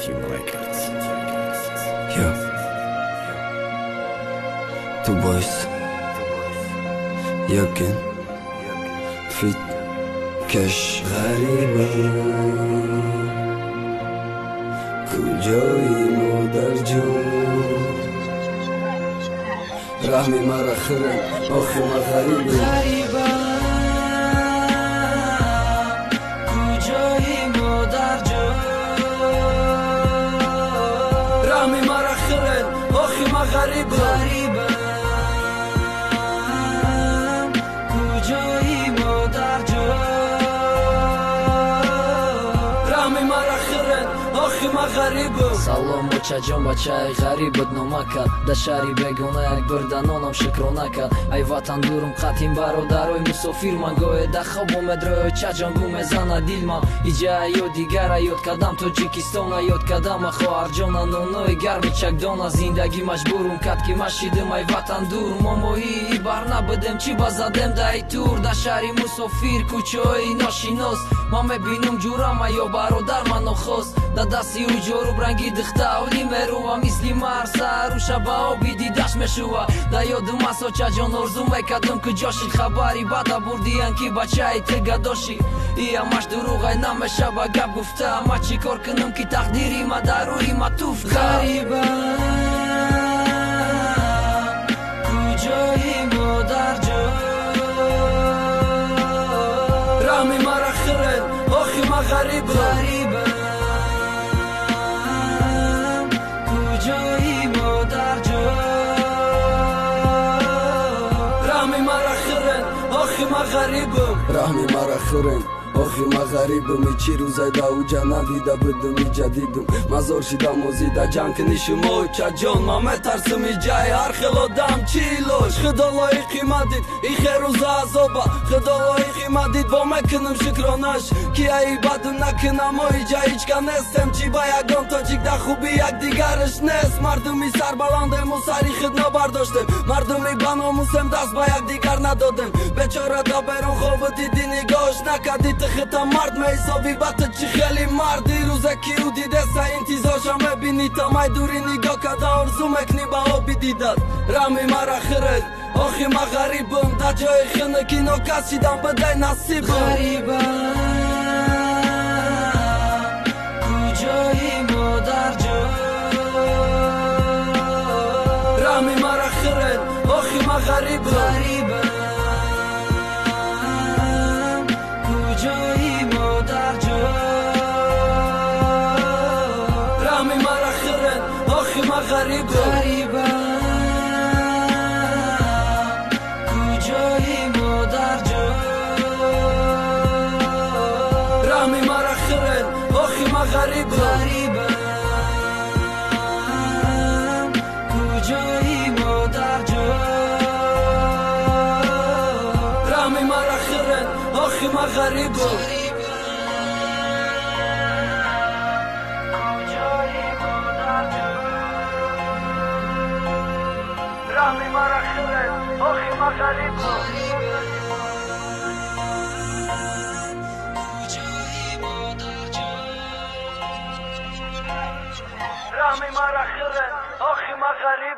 Team Records. Yeah. Two boys. Yakin. Fit. Cash. غریبا کجایی مادر جون رحمی مرا خرن آخی ما غریبا کجایی مادر جون رحمی مرا خرن آخی ما غریبا کجایی مادر جون رحمی مرا خرن آخی ما غریبا سلام بچه جان بچه ای غریبت نمکد در شهری بگونه یک بردنانم شکر نکد ای وطن دورم قطیم برادرای مسافر من گوه در خواب مدروی چه جان گوم زنه دیل من ایجا یا دیگر یاد کدم تاجیکستان یاد کدم خواهر جان نونوی گرمی چکدان زندگی مجبورم کد که مشیدم ای وطن دور ماموهی بر نبدم چی بزدم در ای تور در شهری مسافر کوچه ناشیناس من میبینم جورم یا برادر من نخواست در دستی او جورو رنگی دختاولی مروه مثلی مرسر و شبه ها بیدیدش میشوه در یادم اصا چه جان ارزو میکدم که جاشی خبری بده بردین که بچه ای تگه داشی ای همش دروغ نمیشه با گپ گفته اما چی کار کنم که تقدیری ما در روی ما توفته غریبه کجایی مادر جون رحمی مرا خرن آخی ما غریبا کجایی مادر جون رحمی مرا خرن آخی ما غریبا رحمی مرا خرن آخی ما غریبم چی روزای دا اوجا ندیده بدم ای جدیدم مزار شدم و زیده جمع کنیشم او چه جان ما مترسم ای جای هر خلادم چی لوش خدا لایقی مدید ای خیر روز عذابه خدا لایقی مدید با مکنم شکرانش که ای بدم نکنم و ای جای هیچکا نستم چی با یکان تاجیک در خوبی یک دیگرش نست مردمی سر بلندم و سری خود نبرداشتم مردمی بناموسم دست با یک دیگر ندادم بچاره دا بیرون خواب دیدی نگاش نکدی خطا مرد می حسابی بطه چی خیلی مردی روزه کی او دیده سه انتظارشم ببینی تا مای دوری نگاه کده ارزو مکنی با آبی دیدد رحمی مرا خرد آخی ما غریبم در جای خنه که ناکس شیدم بده نصیبم غریبه کجایی مادر جون رحمی مرا خرد آخی ما غریبم کجایی مادر جون رحمی مرا خرن آخی ما غریبا کجایی مادر جون رحمی مرا خرن آخی ما غریبا کجایی مادر جون رحمی مرا خرن آخی ما غریبا رحمی مرا خرن آخی ما غریبا رحمی مرا خرن آخی ما غریبا